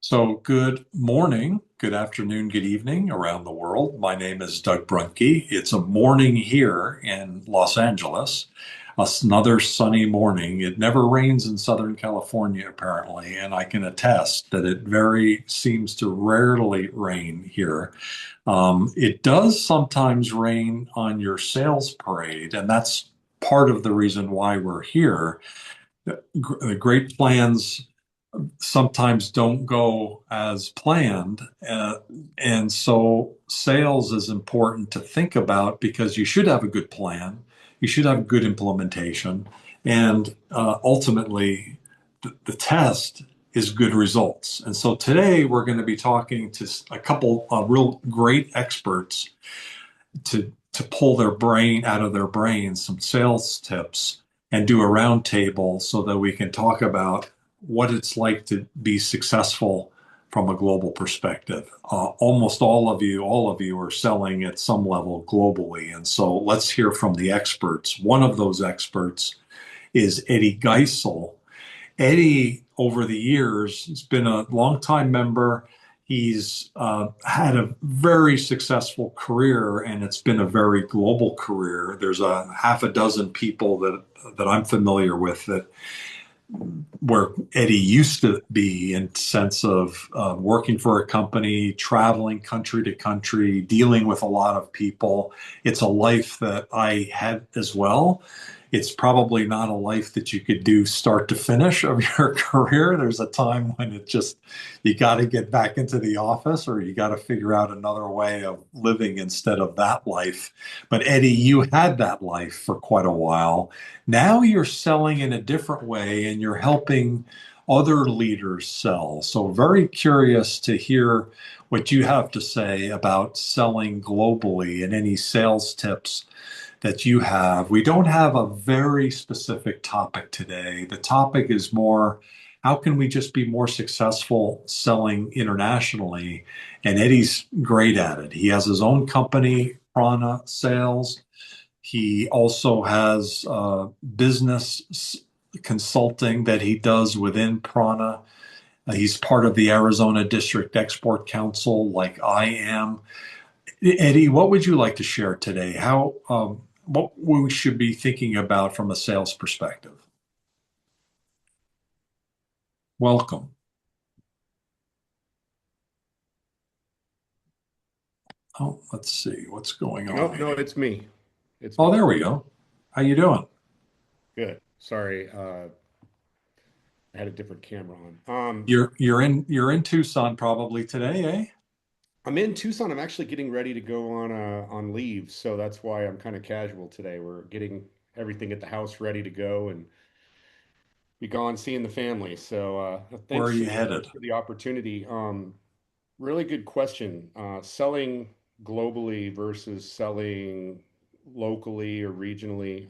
So, good morning, good afternoon, good evening around the world. My name is Doug Brunke. It's a morning here in Los Angeles, another sunny morning. It never rains in Southern California, apparently, and I can attest that it very seems to rarely rain here. It does sometimes rain on your sales parade, and that's part of the reason why we're here. The great plans sometimes don't go as planned. And so sales is important to think about because you should have a good plan, you should have good implementation, and ultimately, the test is good results. And so today we're going to be talking to a couple of real great experts to pull their brain out of their brains some sales tips and do a roundtable so that we can talk about what it's like to be successful from a global perspective. Almost all of you are selling at some level globally. And so let's hear from the experts. One of those experts is Eddie Geisel. Eddie, over the years, has been a longtime member. He's had a very successful career, and it's been a very global career. There's a half a dozen people that I'm familiar with that where Eddie used to be in sense of working for a company, traveling country to country, dealing with a lot of people. It's a life that I had as well. It's probably not a life that you could do start to finish of your career. There's a time when it just, you got to get back into the office or you got to figure out another way of living instead of that life. But Eddie, you had that life for quite a while. Now you're selling in a different way and you're helping other leaders sell. So, very curious to hear what you have to say about selling globally and any sales tips that you have. We don't have a very specific topic today. The topic is more how can we just be more successful selling internationally? And Eddie's great at it. He has his own company, Prana Sales. He also has business consulting that he does within Prana. He's part of the Arizona District Export Council, like I am. Eddie, what would you like to share today? What we should be thinking about from a sales perspective? Welcome. Oh, let's see what's going No, on no, here. it's me. It's Oh, me. there we go. How you doing? Good. Sorry, I had a different camera on. You're in Tucson probably today, eh? I'm in Tucson. I'm actually getting ready to go on leave, so that's why I'm kind of casual today. We're getting everything at the house ready to go and be gone seeing the family. So Where are thanks you headed? for the opportunity. Really good question. Selling globally versus selling locally or regionally.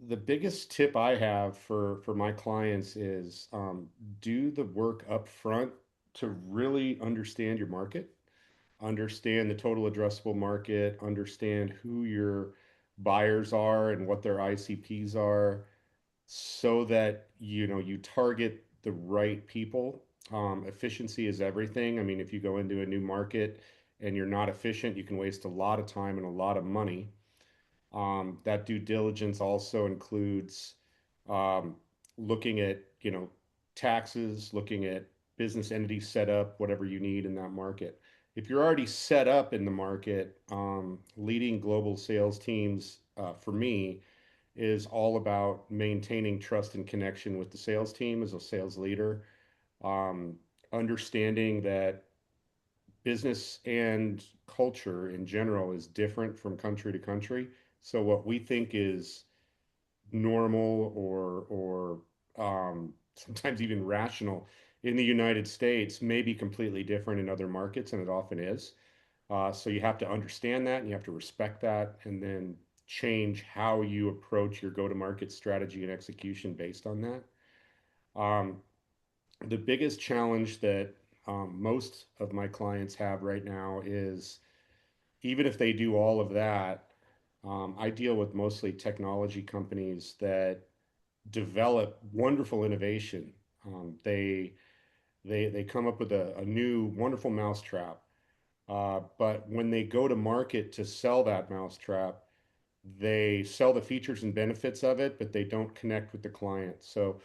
The biggest tip I have for my clients is do the work up front to really understand your market, understand the total addressable market, understand who your buyers are and what their ICPs are, so that you target the right people. Efficiency is everything. I mean, if you go into a new market and you're not efficient, you can waste a lot of time and a lot of money. That due diligence also includes um, looking at, taxes, looking at business entity setup, whatever you need in that market. If you're already set up in the market, leading global sales teams, for me, is all about maintaining trust and connection with the sales team as a sales leader, um, understanding that business and culture in general is different from country to country. So what we think is normal or sometimes even rational in the United States may be completely different in other markets, and it often is. So you have to understand that and you have to respect that, and then change how you approach your go-to-market strategy and execution based on that. Um, the biggest challenge that most of my clients have right now is, even if they do all of that, I deal with mostly technology companies that develop wonderful innovation. They They come up with a new wonderful mousetrap. But when they go to market to sell that mousetrap, they sell the features and benefits of it, but they don't connect with the client. So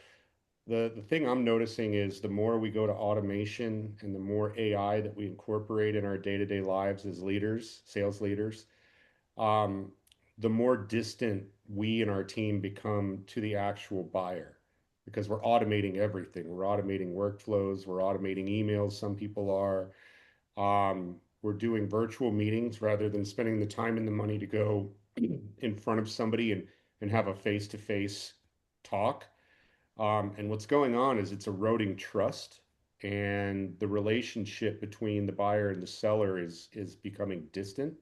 the thing I'm noticing is the more we go to automation and the more AI that we incorporate in our day-to-day lives as leaders, sales leaders, um, the more distant we and our team become to the actual buyer because we're automating everything. We're automating workflows, we're automating emails, some people are. We're doing virtual meetings rather than spending the time and the money to go in front of somebody and have a face-to-face talk. And what's going on is it's eroding trust, and the relationship between the buyer and the seller is becoming distant.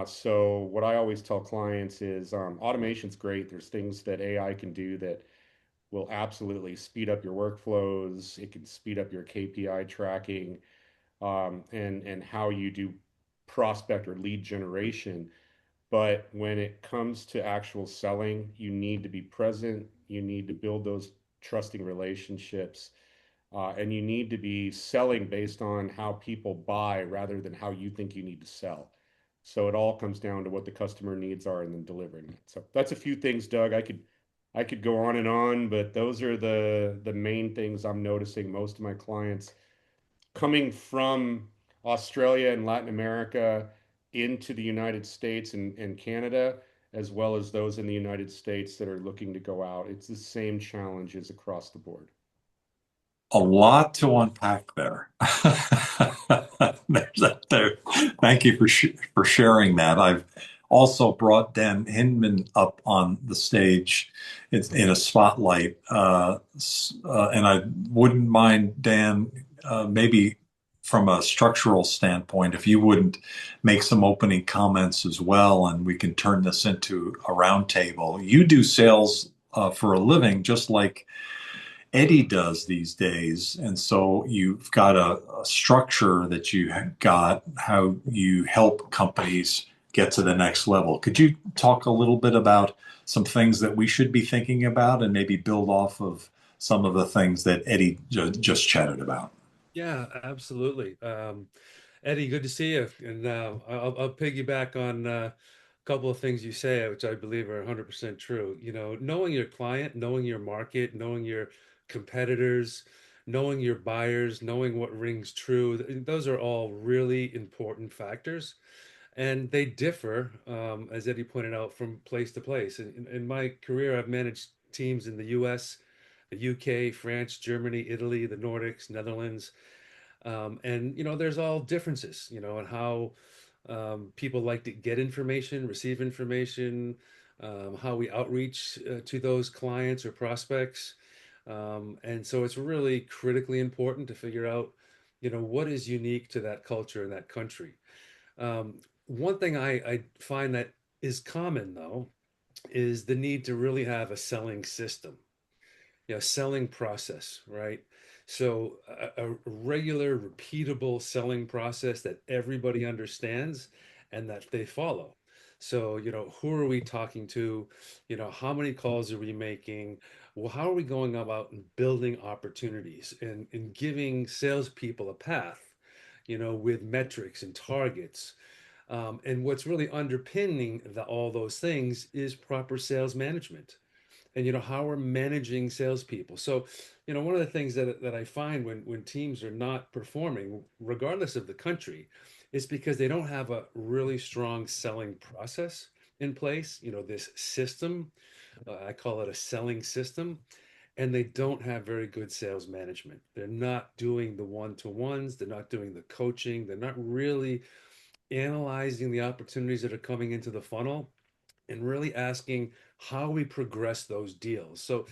So what I always tell clients is automation's great. There's things that AI can do that will absolutely speed up your workflows. It can speed up your KPI tracking, and how you do prospect or lead generation. But when it comes to actual selling, you need to be present. You need to build those trusting relationships. And you need to be selling based on how people buy rather than how you think you need to sell. So it all comes down to what the customer needs are and then delivering it. So that's a few things, Doug. I could go on and on, but those are the main things I'm noticing. Most of my clients coming from Australia and Latin America into the United States and Canada, as well as those in the United States that are looking to go out. It's the same challenges across the board. A lot to unpack there. There. Thank you for sharing that. I've also brought Dan Hinman up on the stage in a spotlight, and I wouldn't mind Dan, maybe from a structural standpoint, if you wouldn't make some opening comments as well, and we can turn this into a roundtable. You do sales for a living, just like Eddie does these days. And so you've got a structure that you got, how you help companies get to the next level. Could you talk a little bit about some things that we should be thinking about and maybe build off of some of the things that Eddie just chatted about? Yeah, absolutely. Eddie, good to see you. And I'll piggyback on a couple of things you say, which I believe are 100% true. You know, knowing your client, knowing your market, knowing your competitors, knowing your buyers, knowing what rings true, those are all really important factors. And they differ, as Eddie pointed out, from place to place. In my career, I've managed teams in the US, the UK, France, Germany, Italy, the Nordics, Netherlands. And there's all differences, in how people like to get information, receive information, how we outreach to those clients or prospects. And so it's really critically important to figure out, what is unique to that culture and that country. One thing I find that is common, though, is the need to really have a selling system, selling process, right? So a regular, repeatable selling process that everybody understands and that they follow. So, who are we talking to? How many calls are we making? Well, how are we going about and building opportunities and giving salespeople a path, with metrics and targets. And what's really underpinning all those things is proper sales management and how we're managing salespeople. So, one of the things that I find when teams are not performing, regardless of the country, is because they don't have a really strong selling process in place. This system, I call it a selling system, and they don't have very good sales management. They're not doing the one-to-ones. They're not doing the coaching. They're not really analyzing the opportunities that are coming into the funnel and really asking how we progress those deals. So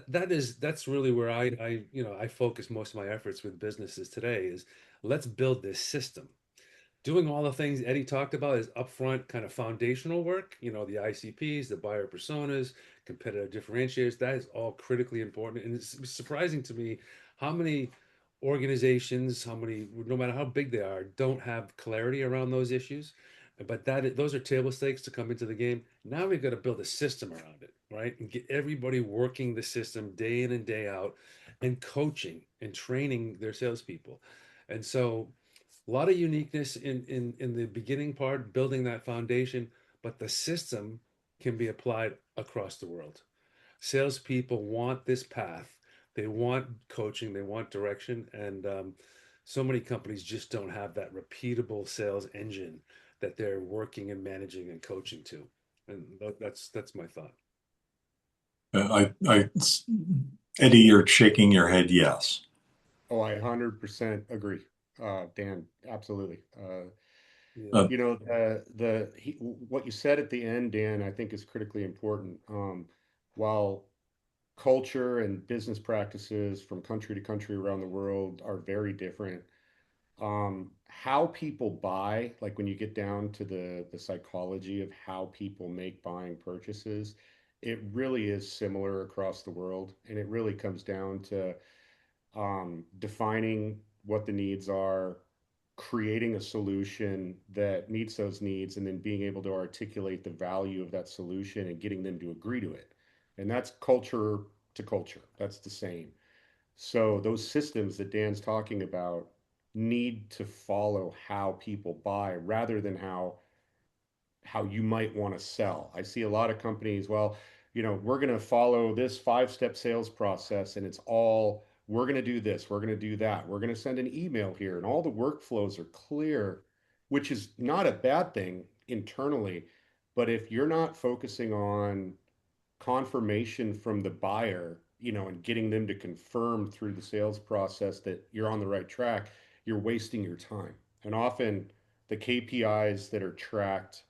that's really where I focus most of my efforts with businesses today is let's build this system. Doing all the things Eddie talked about is upfront kind of foundational work, the ICPs, the buyer personas, competitive differentiators. That is all critically important. And it's surprising to me how many organizations, no matter how big they are, don't have clarity around those issues. But those are table stakes to come into the game. Now we've got to build a system around it, right? And get everybody working the system day in and day out and coaching and training their salespeople. And so a lot of uniqueness in the beginning part, building that foundation, but the system can be applied across the world. Salespeople want this path. They want coaching. They want direction. And so many companies just don't have that repeatable sales engine that they're working and managing and coaching to. And that's my thought. I, Eddie, you're shaking your head yes. Oh, I 100% agree, Dan. Absolutely. Yeah. Uh, What you said at the end, Dan, I think is critically important. While culture and business practices from country to country around the world are very different, how people buy, like when you get down to the psychology of how people make buying purchases, it really is similar across the world, and it really comes down to defining what the needs are, creating a solution that meets those needs, and then being able to articulate the value of that solution and getting them to agree to it. And that's culture to culture. That's the same. So those systems that Dan's talking about need to follow how people buy rather than how you might want to sell. I see a lot of companies, well, we're going to follow this five-step sales process and it's all, we're going to do this, we're going to do that, we're going to send an email here, and all the workflows are clear, which is not a bad thing internally. But if you're not focusing on confirmation from the buyer, and getting them to confirm through the sales process that you're on the right track, you're wasting your time. And often the KPIs that are tracked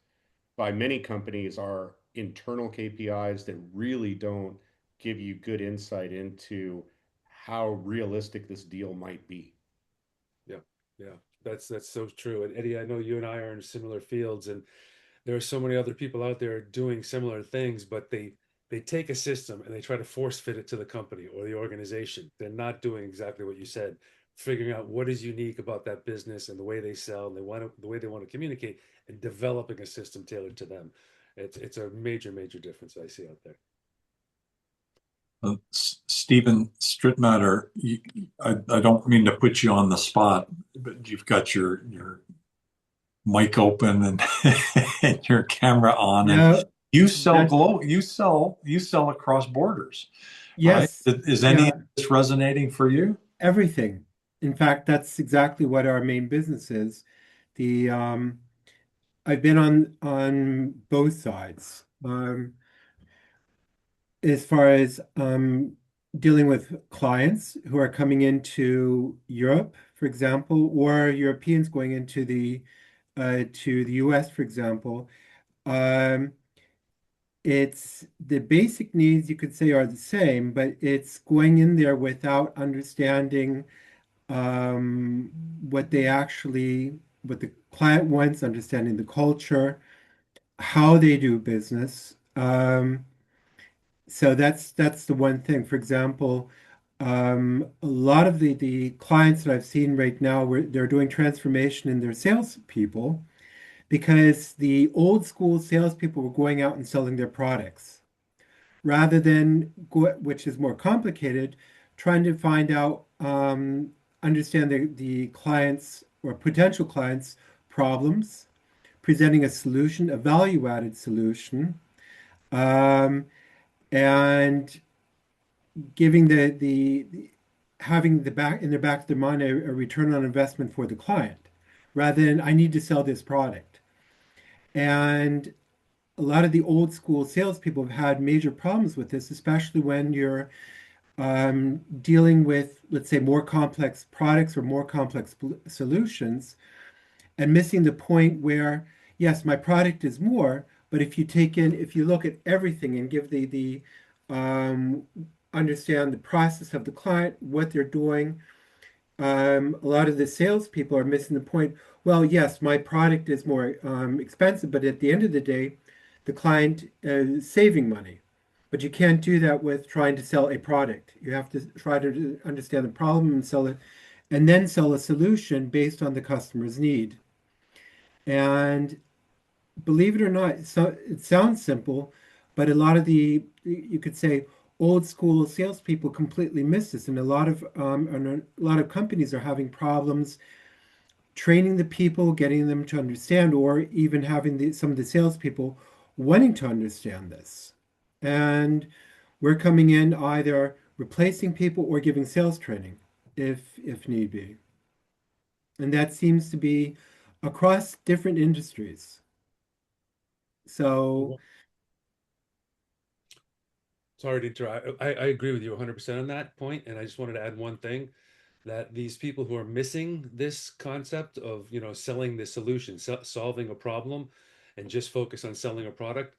by many companies are internal KPIs that really don't give you good insight into how realistic this deal might be. Yeah, yeah, that's so true. And Eddie, I know you and I are in similar fields, and there are so many other people out there doing similar things, but they take a system and they try to force fit it to the company or the organization. They're not doing exactly what you said, figuring out what is unique about that business and the way they sell and the way they want to communicate, and developing a system tailored to them. It's a major difference I see out there. Stephen Strittmatter, I don't mean to put you on the spot, but you've got your mic open and, and your camera on, and No, that you sell across borders, right? yes, Is any yeah, of this resonating for you? everything. In fact, that's exactly what our main business is. The I've been on both sides. As far as dealing with clients who are coming into Europe, for example, or Europeans going into the US, for example. Um, it's the basic needs you could say are the same, but it's going in there without understanding um, what the client wants, understanding the culture, how they do business. So that's the one thing. For example, a lot of the clients that I've seen right now, where they're doing transformation in their salespeople because the old school salespeople were going out and selling their products rather than which is more complicated, trying to find out, understand the clients or potential clients' problems, presenting a solution, a value-added solution, um, and giving having the back in the back of their mind a return on investment for the client, rather than I need to sell this product. And a lot of the old school salespeople have had major problems with this, especially when you're dealing with, let's say, more complex products or more complex solutions, and missing the point where, yes, my product is more, but if you look at everything and give the um, understand the process of the client, what they're doing, a lot of the salespeople are missing the point. Well, yes, my product is more expensive, but at the end of the day, the client is saving money. But you can't do that with trying to sell a product. You have to try to understand the problem and sell it, and then sell a solution based on the customer's need. And believe it or not, so it sounds simple, but a lot of you could say, old school salespeople completely miss this, and a lot of companies are having problems training the people, getting them to understand, or even having some of the salespeople wanting to understand this. And we're coming in either replacing people or giving sales training if need be. And that seems to be across different industries. So, Well, sorry to interrupt. I agree with you 100% on that point, and I just wanted to add one thing that these people who are missing this concept of, selling the solution, solving a problem, and just focus on selling a product,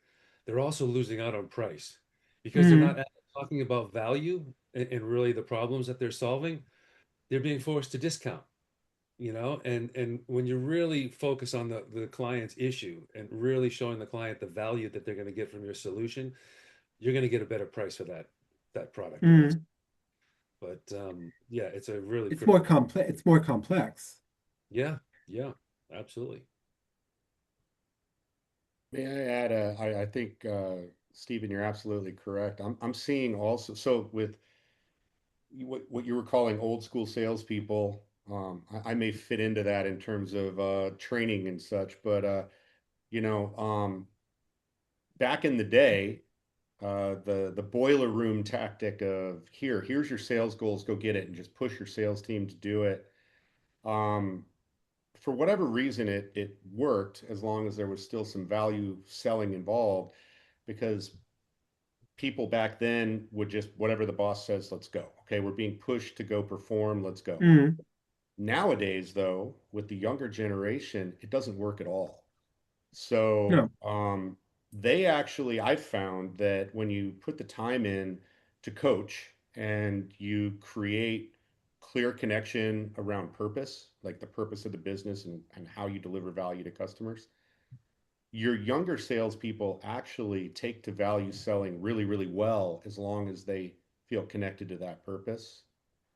they're also losing out on price because they're not mm, talking about value and really the problems that they're solving. They're being forced to discount, and when you really focus on the client's issue and really showing the client the value that they're going to get from your solution, you're going to get a better price for that product or that. mm, But yeah, it's a really it's more critical point. complex. It's more complex. Yeah, yeah, absolutely. May I add, I think, Stephen, you're absolutely correct. I'm seeing also, so with what you were calling old school salespeople, I may fit into that in terms of training and such, but you know, back in the day, the boiler room tactic of here's your sales goals, go get it, and just push your sales team to do it. Um, for whatever reason, it worked as long as there was still some value selling involved, because people back then would just whatever the boss says, let's go. Okay, we're being pushed to go perform, let's go. Mm, Nowadays, though, with the younger generation, it doesn't work at all. So no. they actually, I found that when you put the time in to coach and you create clear connection around purpose, like the purpose of the business and how you deliver value to customers, your younger salespeople actually take to value selling really, really well as long as they feel connected to that purpose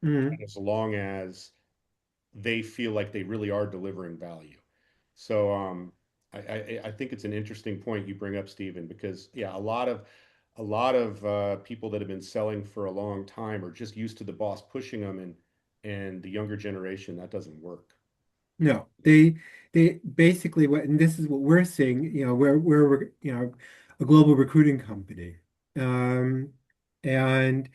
Mm, and as long as they feel like they really are delivering value. So I think it's an interesting point you bring up, Stephen, because yeah, a lot of people that have been selling for a long time are just used to the boss pushing them, and the younger generation that doesn't work. no. They basically what, and this is what we're seeing. We're a global recruiting company, um, and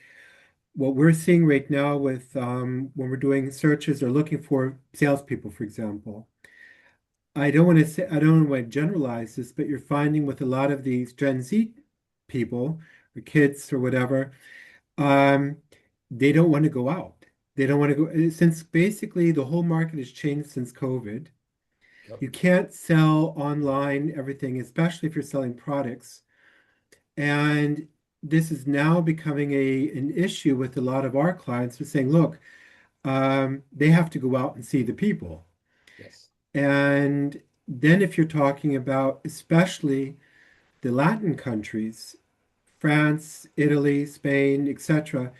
what we're seeing right now with when we're doing searches or looking for salespeople, for example. I don't want to generalize this, but you're finding with a lot of these Gen Z people or kids or whatever, um, they don't want to go out. They don't want to go since basically the whole market has changed since COVID. Yep. You can't sell online everything, especially if you're selling products. And this is now becoming an issue with a lot of our clients. Who are saying, look, they have to go out and see the people. Yes. And then if you're talking about especially the Latin countries, France, Italy, Spain, etc.,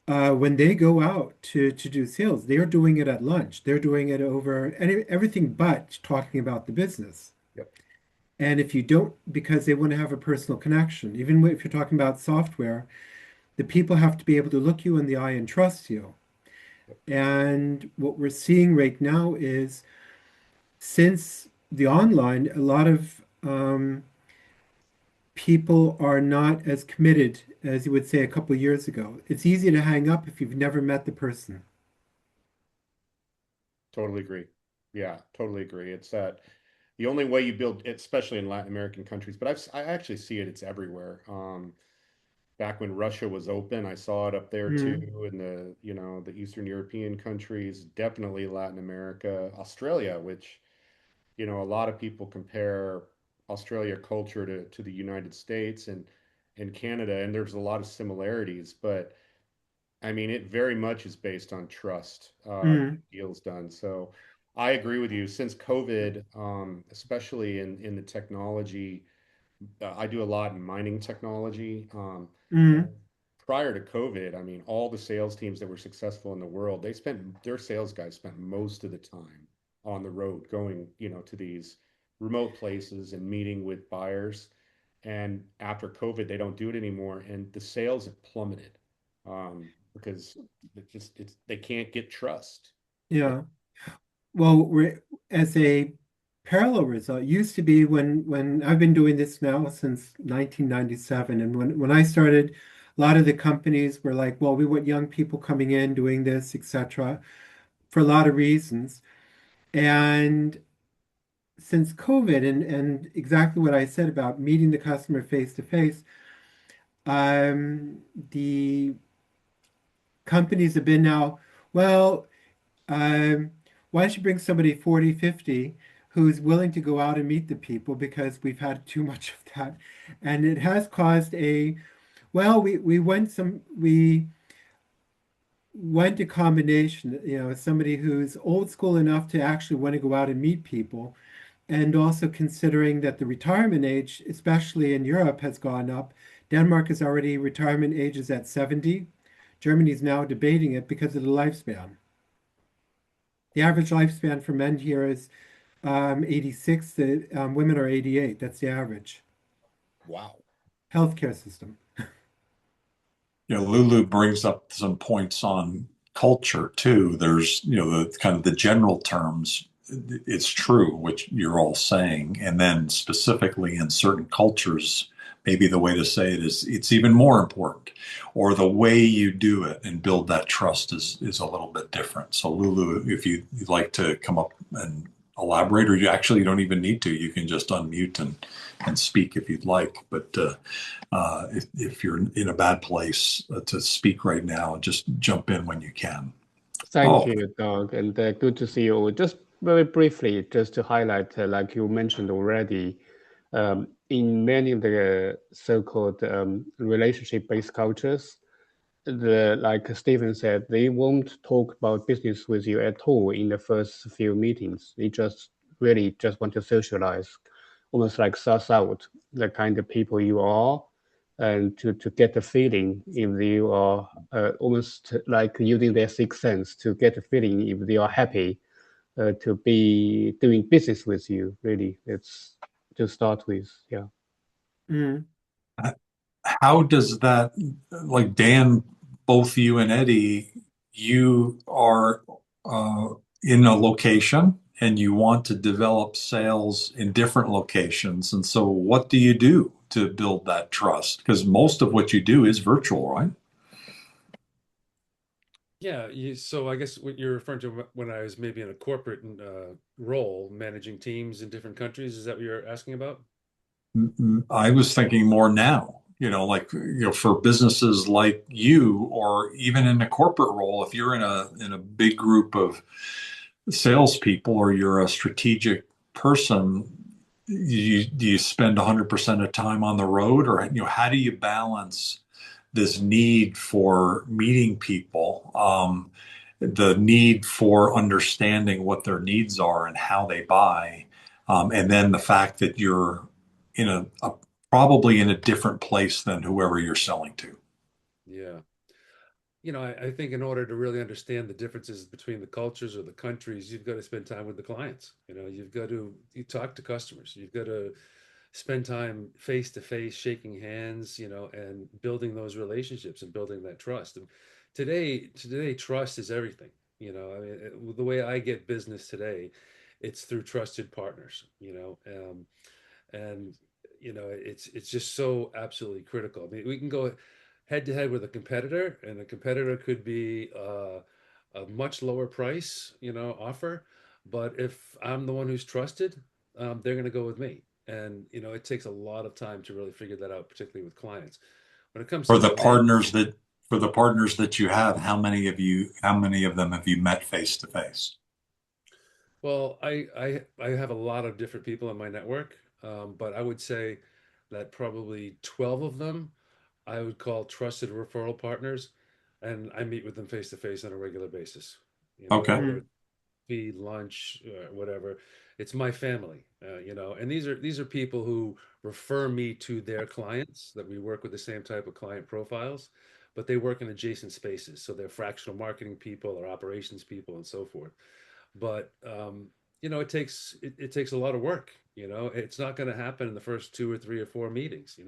when they go out to do sales, they're doing it at lunch. They're doing it over everything but talking about the business. Yep. And if you don't, because they want to have a personal connection, even if you're talking about software, the people have to be able to look you in the eye and trust you. Yep. And what we're seeing right now is since the online, a lot of people are not as committed as you would say a couple of years ago. It's easy to hang up if you've never met the person. Totally agree. Yeah, totally agree. It's that the only way you build, especially in Latin American countries, but I actually see it. It's everywhere. Back when Russia was open, I saw it up there too, Mm, in the Eastern European countries, definitely Latin America, Australia, which, a lot of people compare Australia culture to the United States and Canada, and there's a lot of similarities, but I mean, it very much is based on trust, to mm, get deals done. So I agree with you. Since COVID, especially in the technology, I do a lot in mining technology. And mm, prior to COVID, I mean, all the sales teams that were successful in the world, their sales guys spent most of the time on the road going, to these remote places and meeting with buyers. And after COVID, they don't do it anymore, and the sales have plummeted because they can't get trust. It, Yeah. Well, as a parallel result, it used to be when I've been doing this now since 1997, and when I started, a lot of the companies were like, "Well, we want young people coming in doing this, etc." For a lot of reasons. And since COVID and exactly what I said about meeting the customer face to face, the companies have been now, well, Um, why don't you bring somebody 40, 50 who's willing to go out and meet the people because we've had too much of that. And it has caused well, we went a combination, somebody who's old school enough to actually want to go out and meet people. And also considering that the retirement age, especially in Europe, has gone up. Denmark is already retirement age is at 70. Germany's now debating it because of the lifespan. The average lifespan for men here is 86. The women are 88. That's the average wow. healthcare system. Lulu brings up some points on culture too. There's, the kind of the general terms. It's true, which you're all saying. And then specifically in certain cultures, maybe the way to say it is it's even more important, or the way you do it and build that trust is a little bit different. So Lulu, if you'd like to come up and elaborate, or you actually don't even need to, you can just unmute and speak if you'd like. But if you're in a bad place to speak right now, just jump in when you can. Thank Oh, you, Doug, and good to see you. Just very briefly, just to highlight, like you mentioned already, in many of the so-called relationship-based cultures, like Stephen said, they won't talk about business with you at all in the first few meetings. They just really just want to socialize, almost like suss out the kind of people you are, and to get a feeling if you are almost like using their sixth sense to get a feeling if they are happy to be doing business with you. Really, it's to start with. Yeah. Mm. how does that, like Dan, both you and Eddie, you are uh, in a location and you want to develop sales in different locations. And so, what do you do to build that trust? Because most of what you do is virtual, right? Yeah, so I guess what you're referring to when I was maybe in a corporate role, managing teams in different countries, is that what you're asking about? I was thinking more now, like, for businesses like you, or even in a corporate role, if you're in a big group of salespeople or you're a strategic person, do you spend 100% of time on the road, or how do you balance this need for meeting people, the need for understanding what their needs are and how they buy, and then the fact that you're in probably in a different place than whoever you're selling to. Yeah. I think in order to really understand the differences between the cultures or the countries, you've got to spend time with the clients. You talk to customers. You've got to spend time face to face, shaking hands, and building those relationships and building that trust. And today, trust is everything. I mean, the way I get business today, it's through trusted partners. And it's just so absolutely critical. I mean, we can go head to head with a competitor, and the competitor could be a much lower price, offer. But if I'm the one who's trusted, they're going to go with me. And it takes a lot of time to really figure that out, particularly with clients. When it comes For to the demand, partners that you have, how many of them have you met face to face? well, I have a lot of different people in my network, but I would say that probably 12 of them I would call trusted referral partners, and I meet with them face to face on a regular basis. Okay. Whether Mm. it be lunch, whatever, it's my family. And these are people who refer me to their clients that we work with the same type of client profiles, but they work in adjacent spaces, so they're fractional marketing people or operations people and so forth. But it takes a lot of work. It's not going to happen in the first two or three or four meetings.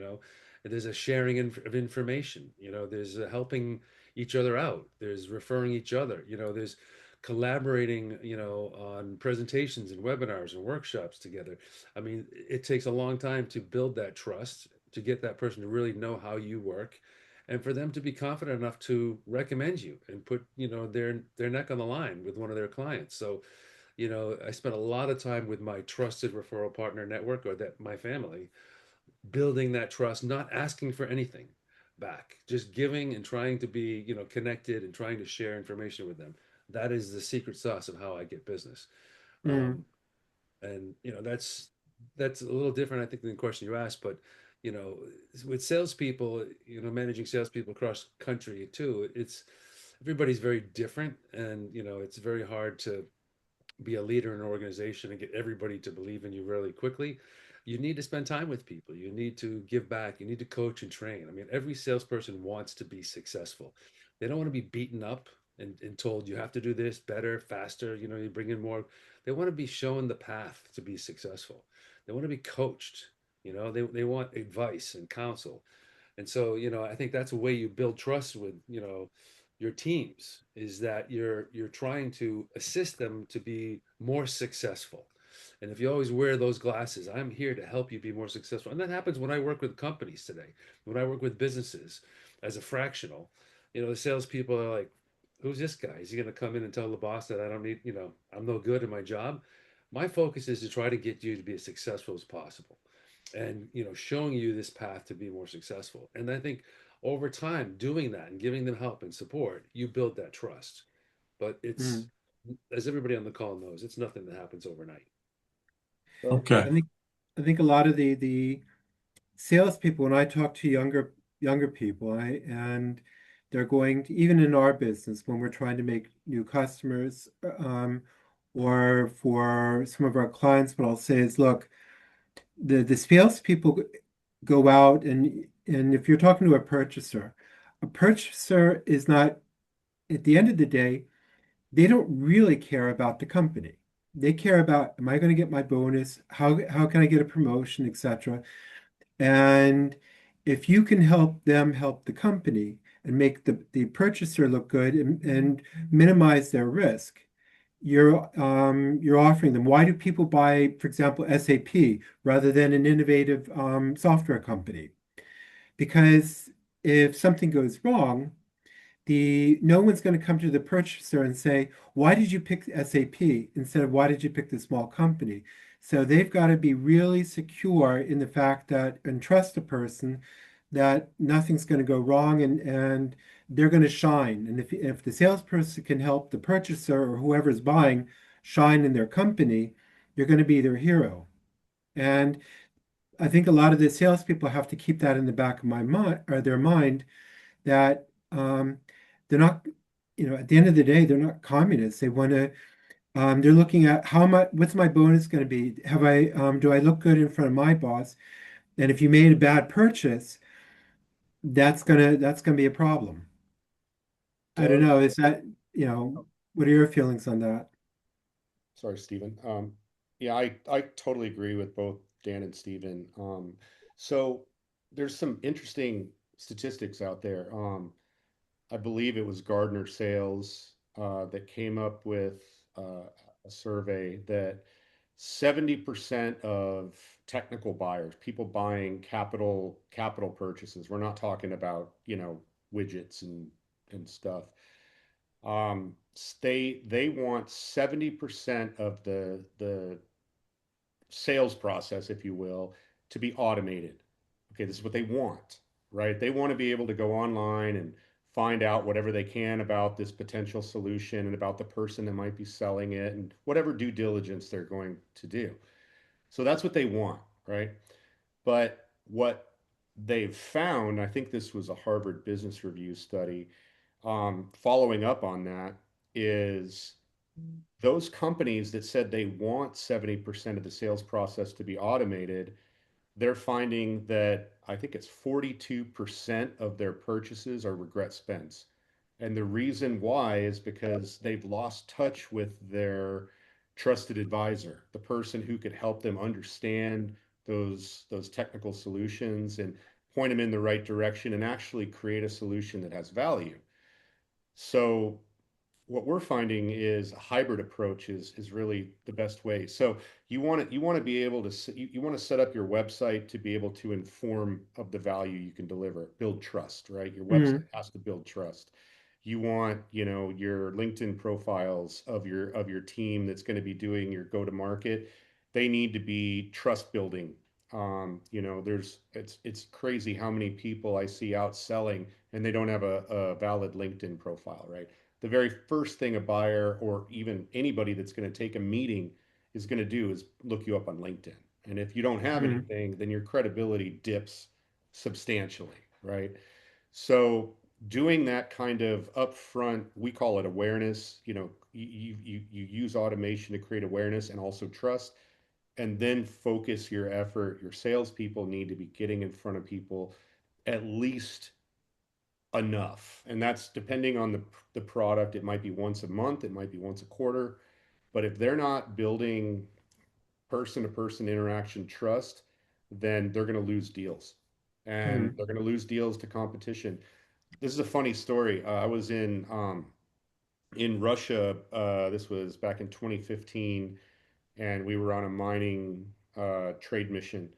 There's a sharing of information. There's a helping each other out. There's referring each other. There's collaborating. On presentations and webinars and workshops together. I mean, it takes a long time to build that trust, to get that person to really know how you work, and for them to be confident enough to recommend you and put their neck on the line with one of their clients. So I spent a lot of time with my trusted referral partner network, or that my family, building that trust, not asking for anything back, just giving and trying to be, connected and trying to share information with them. That is the secret sauce of how I get business. Mm, Um, and that's a little different, I think, than the question you asked. But you know, with salespeople, managing salespeople across country too, it's everybody's very different, and it's very hard to be a leader in an organization and get everybody to believe in you really quickly. You need to spend time with people. You need to give back. You need to coach and train. I mean, every salesperson wants to be successful. They don't want to be beaten up and told you have to do this better, faster. You bring in more. They want to be shown the path to be successful. They want to be coached. They want advice and counsel. And so, I think that's a way you build trust with, your teams, is that you're trying to assist them to be more successful. And if you always wear those glasses, I'm here to help you be more successful. And that happens when I work with companies today, when I work with businesses as a fractional. The salespeople are like, who's this guy? Is he going to come in and tell the boss that I don't need, I'm no good at my job? My focus is to try to get you to be as successful as possible, and showing you this path to be more successful. And I think over time, doing that and giving them help and support, you build that trust. But it's, mm. as everybody on the call knows, it's nothing that happens overnight. So I Okay. think I think a lot of the salespeople, when I talk to younger people, and they're going to, even in our business, when we're trying to make new customers, or for some of our clients, what I'll say is, look, the salespeople go out, and if you're talking to a purchaser is not, at the end of the day, they don't really care about the company. They care about, am I going to get my bonus? How can I get a promotion, etc. And if you can help them help the company and make the purchaser look good, and minimize their risk, you're offering them. Why do people buy, for example, SAP rather than an innovative software company? Because if something goes wrong, the no one's going to come to the purchaser and say, why did you pick SAP instead of why did you pick the small company? So they've got to be really secure in the fact that, and trust a person that nothing's going to go wrong, and they're going to shine. And if the salesperson can help the purchaser or whoever's buying shine in their company, you're going to be their hero. And I think a lot of the salespeople have to keep that in the back of my mind, or their mind, that they're not, at the end of the day, they're not communists. They want to, they're looking at how much, what's my bonus going to be? Do I look good in front of my boss? And if you made a bad purchase, that's gonna be a problem. I don't Doug, know. Is that, what are your feelings on that? sorry, Stephen. Yeah, I totally agree with both Dan and Stephen. So there's some interesting statistics out there. I believe it was Gardner Sales that came up with a survey that 70% of technical buyers, people buying capital purchases, we're not talking about, widgets and stuff. They want 70% of the sales process, if you will, to be automated. Okay, this is what they want, right? They want to be able to go online and find out whatever they can about this potential solution and about the person that might be selling it and whatever due diligence they're going to do. So that's what they want, right? But what they've found, I think this was a Harvard Business Review study, following up on that, is those companies that said they want 70% of the sales process to be automated, they're finding that I think it's 42% of their purchases are regret spends. And the reason why is because they've lost touch with their trusted advisor, the person who could help them understand those technical solutions and point them in the right direction and actually create a solution that has value. So what we're finding is a hybrid approach is really the best way. So you want to be able to you want to set up your website to be able to inform of the value you can deliver, build trust, right? Your website Mm, has to build trust. You want, your LinkedIn profiles of your team that's going to be doing your go to market. They need to be trust building. It's crazy how many people I see out selling and they don't have a valid LinkedIn profile, right? The very first thing a buyer or even anybody that's going to take a meeting is going to do is look you up on LinkedIn. And if you don't have mm, anything, then your credibility dips substantially, right? So doing that kind of upfront, we call it awareness, you use automation to create awareness and also trust, and then focus your effort. Your salespeople need to be getting in front of people at least enough. And that's depending on the product. It might be once a month, it might be once a quarter. But if they're not building person to person interaction trust, then they're going to lose deals. And mm, they're going to lose deals to competition. This is a funny story. I was in Russia. This was back in 2015, and we were on a mining trade mission.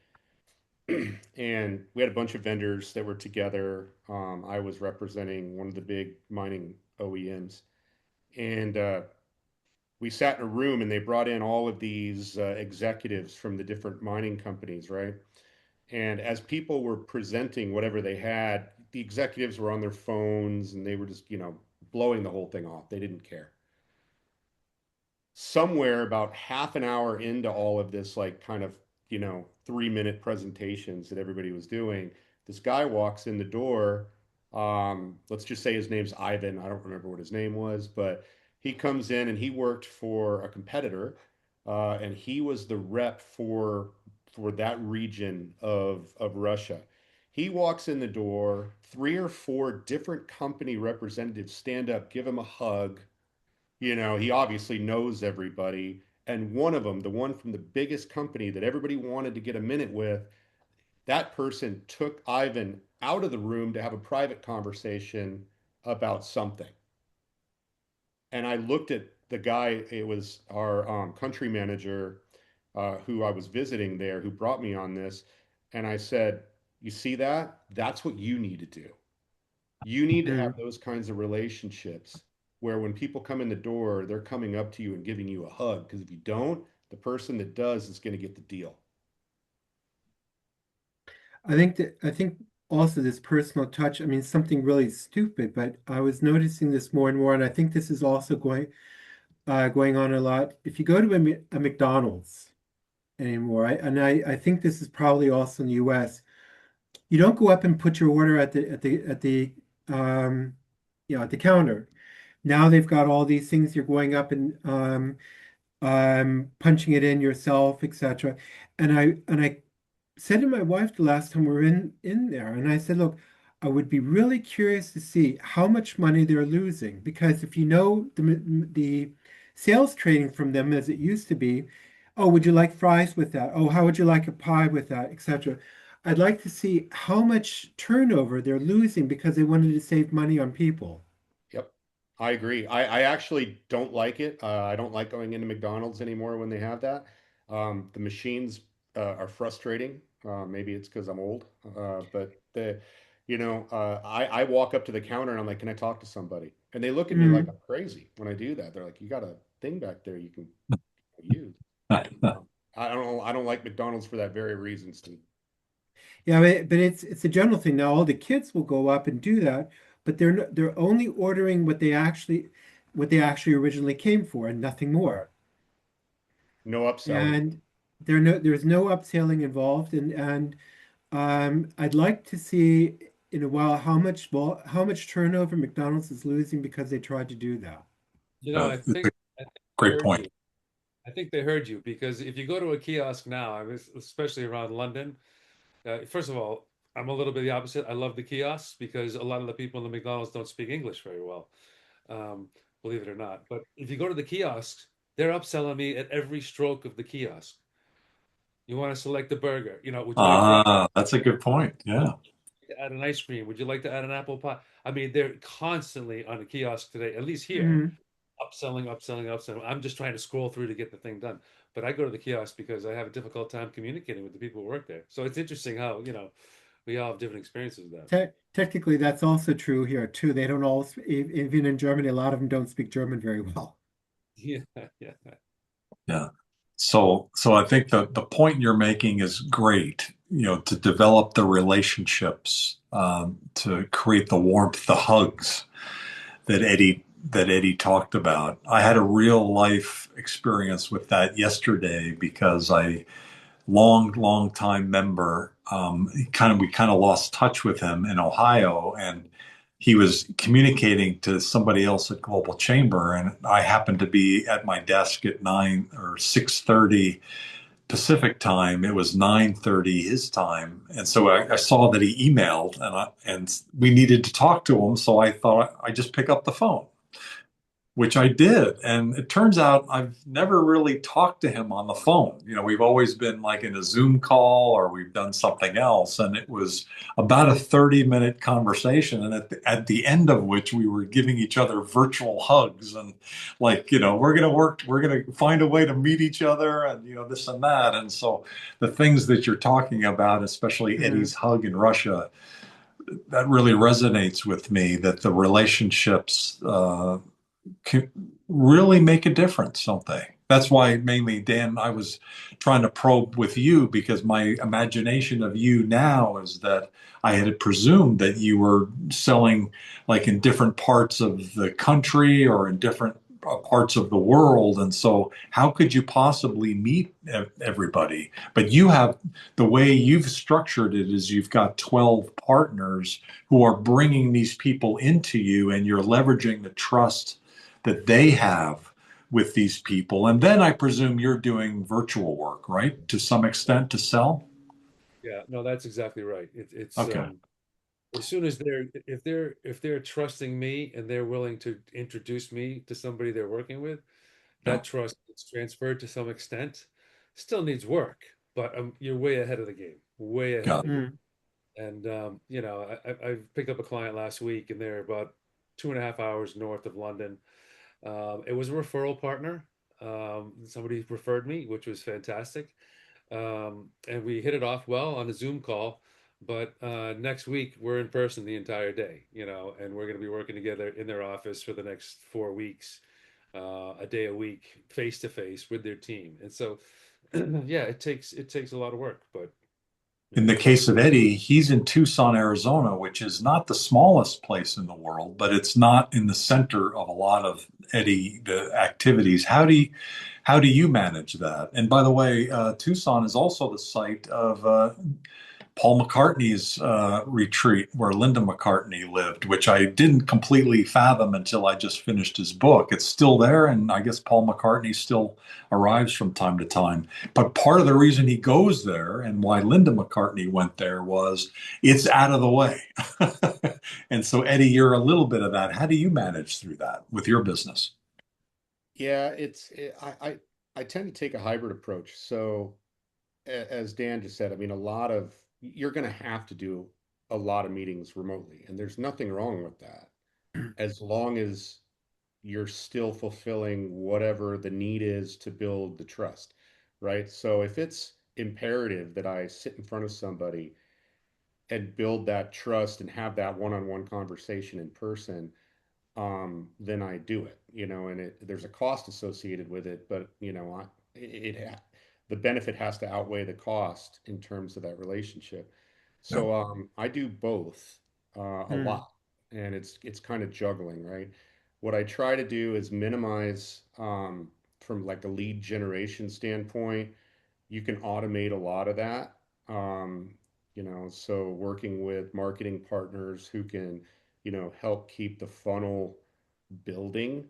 And we had a bunch of vendors that were together. I was representing one of the big mining OEMs, and we sat in a room, and they brought in all of these executives from the different mining companies, right? And as people were presenting whatever they had, the executives were on their phones, and they were just, blowing the whole thing off. They didn't care. Somewhere about half an hour into all of this, like kind of, 3-minute presentations that everybody was doing, this guy walks in the door. Let's just say his name's Ivan. I don't remember what his name was, but he comes in and he worked for a competitor, and he was the rep for that region of Russia. He walks in the door, 3 or 4 different company representatives stand up, give him a hug. He obviously knows everybody. And one of them, the one from the biggest company that everybody wanted to get a minute with, that person took Ivan out of the room to have a private conversation about something. And I looked at the guy, it was our country manager who I was visiting there, who brought me on this. And I said, "You see that? That's what you need to do. You need to have mm. those kinds of relationships where when people come in the door, they're coming up to you and giving you a hug. Because if you don't, the person that does is going to get the deal." I think also this personal touch, I mean, something really stupid, but I was noticing this more and more, and I think this is also going on a lot. If you go to a McDonald's anymore, I think this is probably also in the US, you don't go up and put your order um at the counter. Now they've got all these things you're going up and punching it in yourself, etc. And I said to my wife the last time we were in there, and I said, look, I would be really curious to see how much money they're losing, because if you know the sales training from them as it used to be, oh, would you like fries with that? Oh, how would you like a pie with that, etc. I'd like to see how much turnover they're losing because they wanted to save money on people. Yep, I agree. I actually don't like it. I don't like going into McDonald's anymore when they have that. The machines are frustrating. Maybe it's because I'm old, but I walk up to the counter and I'm like, "Can I talk to somebody?" And they look at me like Mm. I'm crazy when I do that. They're like, "You got a thing back there you can use." I don't like McDonald's for that very reason, Steve. Yeah, but it's a general thing. Now all the kids will go up and do that, but they're only ordering what they actually originally came for and nothing more. No upselling. And there's no upselling involved, and I'd like to see in a while how much turnover McDonald's is losing because they tried to do that. It's a I think they great heard point. you. I think they heard you because if you go to a kiosk now, especially around London, first of all, I'm a little bit the opposite. I love the kiosks because a lot of the people in the McDonald's don't speak English very well, believe it or not. But if you go to the kiosks, They're upselling me at every stroke of the kiosk. You want to select the burger? Would you like to Ah, that's a good point. Yeah. add an ice cream? Would you like to add an apple pie? I mean, they're constantly on the kiosk today, at least here, Mm. upselling, upselling, upselling. I'm just trying to scroll through to get the thing done. But I go to the kiosk because I have a difficult time communicating with the people who work there. So it's interesting how, we all have different experiences with that. Technically, that's also true here too. They don't all, even in Germany, a lot of them don't speak German very well. Yeah, yeah. Yeah. So I think the point you're making is great, to develop the relationships, to create the warmth, the hugs that Eddie talked about. I had a real life experience with that yesterday because long time member. We kind of lost touch with him in Ohio, and he was communicating to somebody else at Global Chamber, and I happened to be at my desk at 9 or 6:30 Pacific time. It was 9:30 his time, and so I saw that he emailed, and we needed to talk to him. So I thought I just pick up the phone, which I did. And it turns out I've never really talked to him on the phone. We've always been like in a Zoom call or we've done something else. And it was about a 30-minute conversation. And at the end of which we were giving each other virtual hugs and like, we're going to find a way to meet each other and, this and that. And so the things that you're talking about, especially Mm. Eddie's hug in Russia, that really resonates with me that the relationships, can really make a difference, don't they? That's why mainly, Dan, I was trying to probe with you because my imagination of you now is that I had presumed that you were selling like in different parts of the country or in different parts of the world. And so, how could you possibly meet everybody? But the way you've structured it is you've got 12 partners who are bringing these people into you, and you're leveraging the trust that they have with these people. And then I presume you're doing virtual work, right? To some extent to sell? Yeah, no, that's exactly right. It's Okay. as soon as if they're trusting me and they're willing to introduce me to somebody they're working with, Yeah. that trust is transferred to some extent. Still needs work, but you're way ahead of the game, way ahead of Got the it. game. Mm. And I picked up a client last week, and they're about 2.5 hours north of London. It was a referral partner. Somebody referred me, which was fantastic. And we hit it off well on a Zoom call. But next week we're in person the entire day, and we're going to be working together in their office for the next 4 weeks, a day a week, face to face with their team. And so, yeah, it takes a lot of work, but In the case of Eddie, he's in Tucson, Arizona, which is not the smallest place in the world, but it's not in the center of a lot of the activities. How do you manage that? And by the way, Tucson is also the site of Paul McCartney's retreat where Linda McCartney lived, which I didn't completely fathom until I just finished his book. It's still there, and I guess Paul McCartney still arrives from time to time. But part of the reason he goes there and why Linda McCartney went there was it's out of the way. And so, Eddie, you're a little bit of that. How do you manage through that with your business? Yeah, I tend to take a hybrid approach. So as Dan just said, I mean, you're going to have to do a lot of meetings remotely, and there's nothing wrong with that, as long as you're still fulfilling whatever the need is to build the trust, right? So if it's imperative that I sit in front of somebody and build that trust and have that one-on-one conversation in person, then I do it, and there's a cost associated with it, but the benefit has to outweigh the cost in terms of that relationship. Yeah. So I do both a Mm. lot, and it's kind of juggling, right? What I try to do is minimize from like a lead generation standpoint. You can automate a lot of that. So working with marketing partners who can, help keep the funnel building,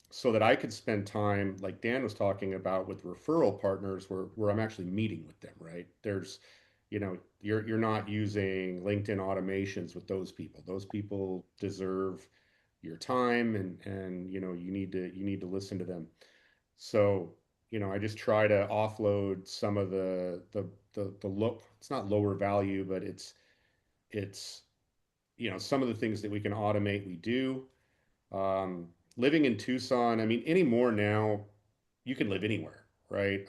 so that I could spend time, like Dan was talking about, with referral partners where I'm actually meeting with them, right? You're not using LinkedIn automations with those people. Those people deserve your time, and you need to listen to them. So, I just try to offload some of the look. It's not lower value, but it's some of the things that we can automate, we do. Living in Tucson, I mean, anymore now, you can live anywhere, right?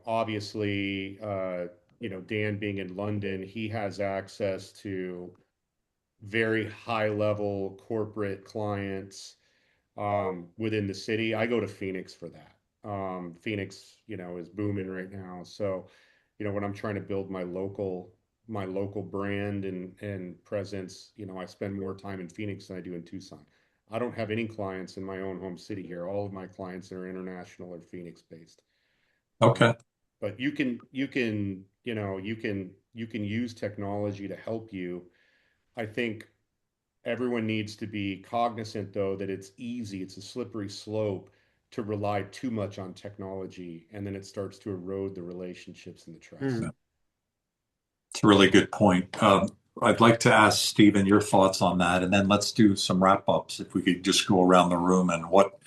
Obviously, Dan being in London, he has access to very high level corporate clients within the city. I go to Phoenix for that. Phoenix, is booming right now. So, when I'm trying to build my local brand and presence, I spend more time in Phoenix than I do in Tucson. I don't have any clients in my own home city here. All of my clients are international or Phoenix based. Um, Okay. but you can use technology to help you. I think everyone needs to be cognizant, though, that it's easy, it's a slippery slope to rely too much on technology, and then it starts to erode the relationships and the trust. Mm. It's a really good point. I'd like to ask Stephen your thoughts on that, and then let's do some wrap ups. If we could just go around the room, and what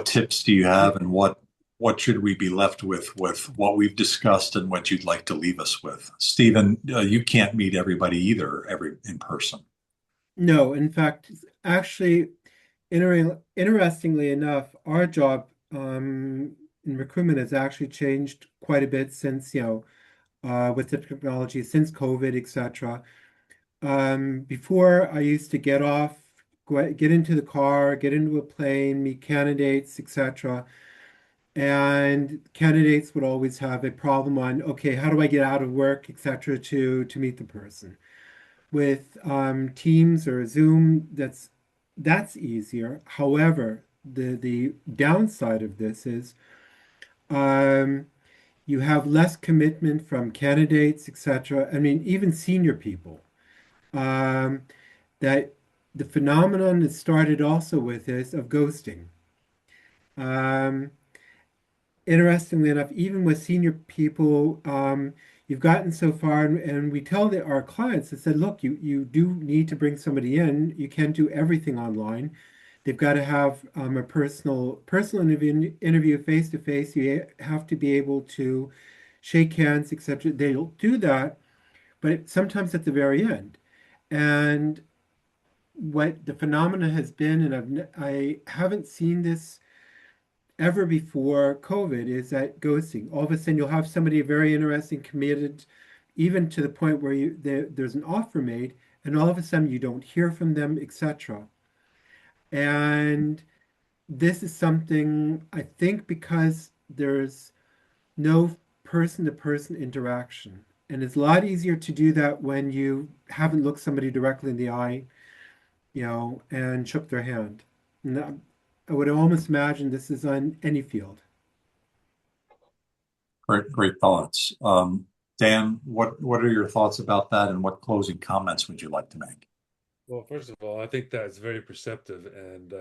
tips do you have, and what should we be left with what we've discussed, and what you'd like to leave us with? Stephen, you can't meet everybody either, every in person. No, in fact, actually, interestingly enough, our job in recruitment has actually changed quite a bit since, with the technology, since COVID, etc. Before I used to get into the car, get into a plane, meet candidates, etc. And candidates would always have a problem on, okay, how do I get out of work, etc., to meet the person. With Teams or Zoom, that's easier. However, the downside of this is um, you have less commitment from candidates, etc. I mean, even senior people. Um, that the phenomenon that started also with is of ghosting. Um, Interestingly enough, even with senior people, you've gotten so far, and we tell our clients that said, look, you do need to bring somebody in. You can't do everything online. They've got to have a personal interview face to face. You have to be able to shake hands, etc. They'll do that, but sometimes at the very end. And what the phenomena has been, and I haven't seen this ever before COVID, is that ghosting. All of a sudden, you'll have somebody very interesting, committed, even to the point where there's an offer made, and all of a sudden you don't hear from them, etc. And this is something I think because there's no person-to-person interaction. And it's a lot easier to do that when you haven't looked somebody directly in the eye, and shook their hand. And I would almost imagine this is on any field. Great thoughts. Dan, what are your thoughts about that, and what closing comments would you like to make? Well, first of all, I think that's very perceptive, and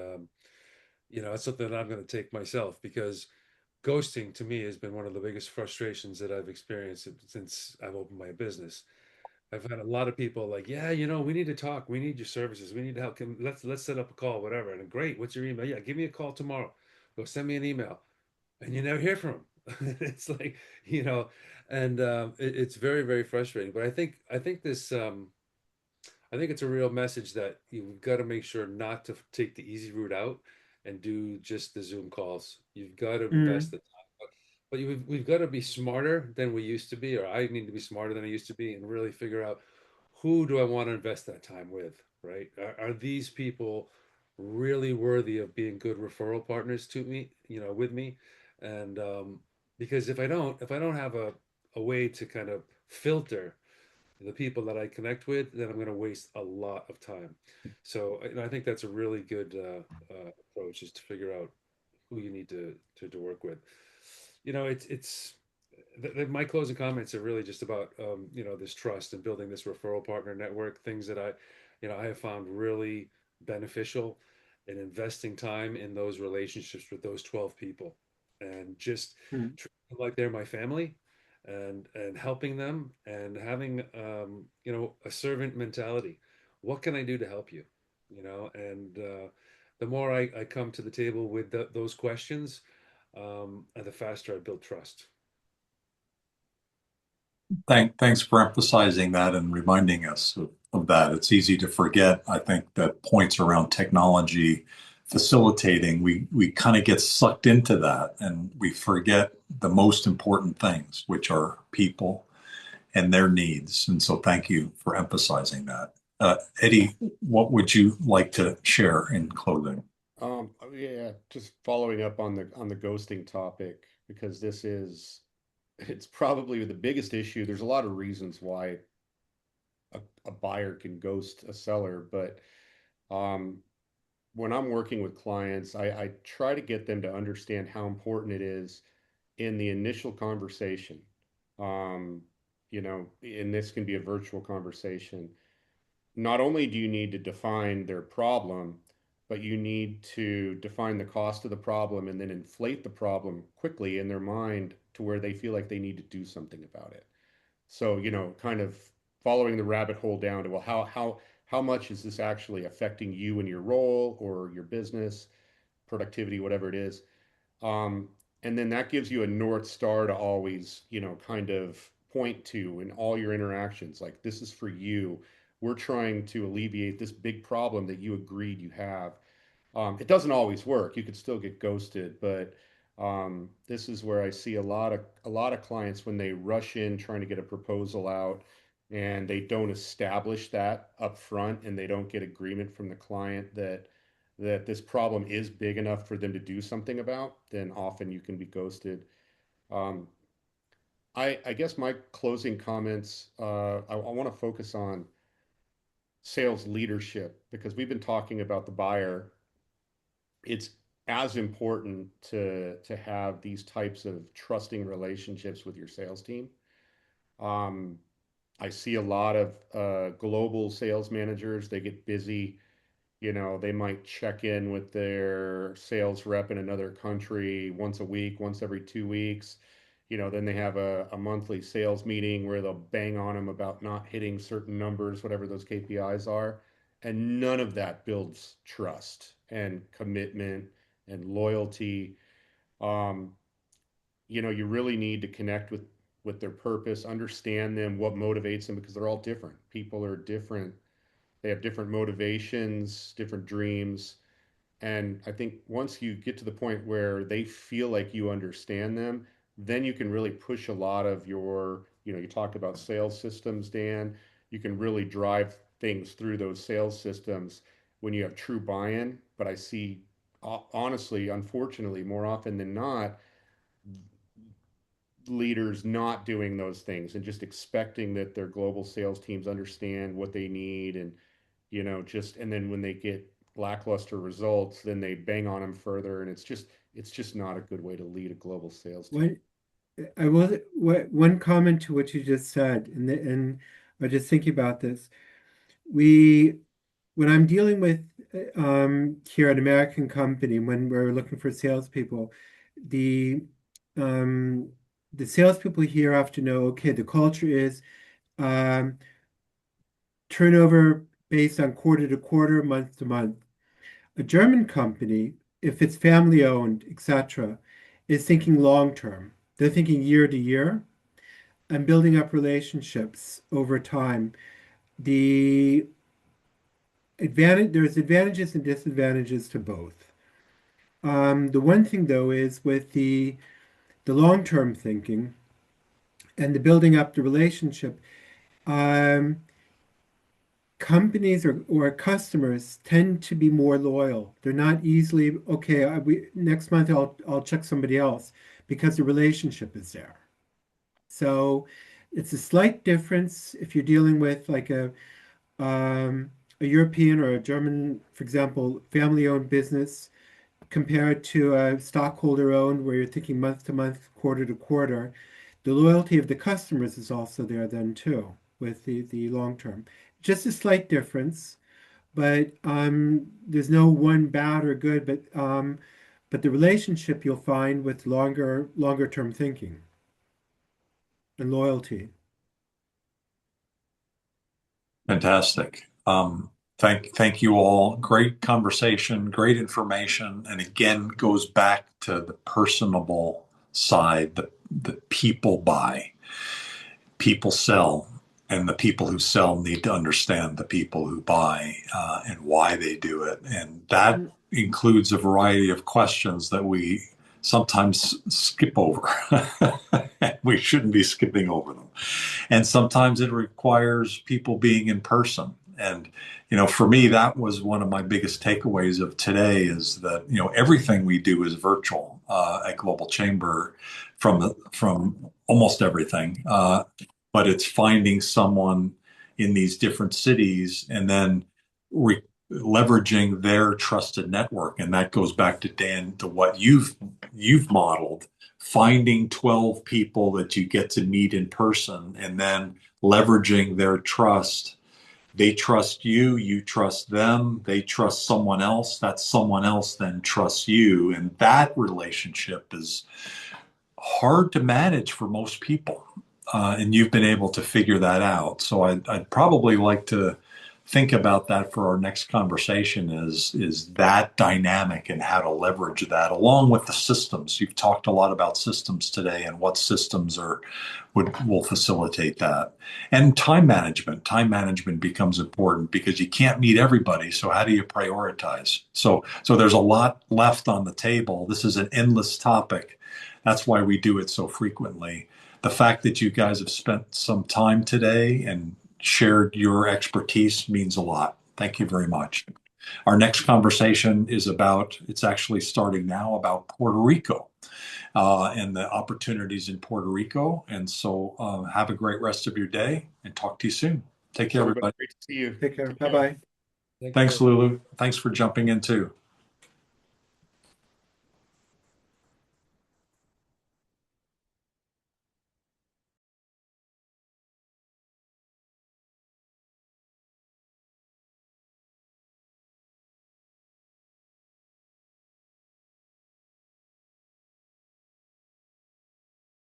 it's something that I'm going to take myself because ghosting to me has been one of the biggest frustrations that I've experienced since I've opened my business. I've had a lot of people like, yeah, we need to talk. We need your services. We need to help. Let's set up a call, whatever. And great, what's your email? Yeah, give me a call tomorrow. Go send me an email, and you never hear from them. It's like, and it's very, very frustrating. But I think this. I think it's a real message that you've got to make sure not to take the easy route out and do just the Zoom calls. You've got to invest Mm, the time, but we've got to be smarter than we used to be, or I need to be smarter than I used to be, and really figure out who do I want to invest that time with, right? Are these people really worthy of being good referral partners to me, with me? And because if I don't have a way to kind of filter the people that I connect with, then I'm going to waste a lot of time. So I think that's a really good approach, is to figure out who you need to work with. It's my closing comments are really just about this trust and building this referral partner network. Things that I have found really beneficial in investing time in those relationships with those 12 people, and just mm. treating them like they're my family, and helping them, and having a servant mentality. What can I do to help you? and the more I come to the table with those questions, the faster I build trust. Thanks for emphasizing that and reminding us of that. It's easy to forget. I think that points around technology facilitating, we kind of get sucked into that and we forget the most important things, which are people and their needs. And so thank you for emphasizing that. Eddie, what would you like to share in closing? Yeah, just following up on the ghosting topic because it's probably the biggest issue. There's a lot of reasons why a buyer can ghost a seller, but um, when I'm working with clients, I try to get them to understand how important it is in the initial conversation. Um, and this can be a virtual conversation. Not only do you need to define their problem, but you need to define the cost of the problem and then inflate the problem quickly in their mind to where they feel like they need to do something about it. So, kind of following the rabbit hole down to, well, how much is this actually affecting you and your role or your business, productivity, whatever it is? Um, and then that gives you a North Star to always, kind of point to in all your interactions. Like, this is for you. We're trying to alleviate this big problem that you agreed you have. It doesn't always work. You could still get ghosted, but this is where I see a lot of clients when they rush in trying to get a proposal out and they don't establish that up front and they don't get agreement from the client that this problem is big enough for them to do something about, then often you can be ghosted. Um, I guess my closing comments, I want to focus on sales leadership because we've been talking about the buyer. It's as important to have these types of trusting relationships with your sales team. Um, I see a lot of global sales managers. They get busy. They might check in with their sales rep in another country once a week, once every 2 weeks. Then they have a monthly sales meeting where they'll bang on them about not hitting certain numbers, whatever those KPIs are. And none of that builds trust and commitment and loyalty. Um, you really need to connect with their purpose, understand them, what motivates them, because they're all different. People are different. They have different motivations, different dreams. And I think once you get to the point where they feel like you understand them, then you can really push a lot of you talked about sales systems, Dan. You can really drive things through those sales systems when you have true buy-in. But I see, honestly, unfortunately, more often than not, leaders not doing those things and just expecting that their global sales teams understand what they need and and then when they get lackluster results, then they bang on them further, and it's just not a good way to lead a global sales team. What I was one comment to what you just said, and I was just thinking about this. We when I'm dealing with here an American company, when we're looking for salespeople, the um, the salespeople here have to know, okay, the culture is um, turnover based on quarter to quarter, month to month. A German company, if it's family owned, etc., is thinking long term. They're thinking year to year and building up relationships over time. The there's advantages and disadvantages to both. The one thing though is with the long-term thinking and the building up the relationship, um, companies or customers tend to be more loyal. They're not easily, okay, next month I'll check somebody else because the relationship is there. So it's a slight difference if you're dealing with like a European or a German, for example, family-owned business compared to a stockholder-owned where you're thinking month to month, quarter to quarter. The loyalty of the customers is also there then too with the long term. Just a slight difference, but there's no one bad or good, but the relationship you'll find with longer term thinking and loyalty. Fantastic. Thank you all. Great conversation, great information, and again goes back to the personable side. The people buy, people sell, and the people who sell need to understand the people who buy and why they do it, and that includes a variety of questions that we sometimes skip over. We shouldn't be skipping over them. And sometimes it requires people being in person. And, for me, that was one of my biggest takeaways of today is that, everything we do is virtual at Global Chamber from almost everything. But it's finding someone in these different cities and then leveraging their trusted network. And that goes back to Dan, to what you've modeled, finding 12 people that you get to meet in person and then leveraging their trust. They trust you, you trust them, they trust someone else, that someone else then trusts you. And that relationship is hard to manage for most people. And you've been able to figure that out. So I'd probably like to think about that for our next conversation is that dynamic and how to leverage that along with the systems. You've talked a lot about systems today and what systems will facilitate that. And time management. Time management becomes important because you can't meet everybody. So how do you prioritize? So there's a lot left on the table. This is an endless topic. That's why we do it so frequently. The fact that you guys have spent some time today and shared your expertise means a lot. Thank you very much. Our next conversation is it's actually starting now, about Puerto Rico and the opportunities in Puerto Rico. And so have a great rest of your day and talk to you soon. Take care, everybody. Great to see you. Take care. Bye-bye. Thanks, Lulu. Thanks for jumping in too.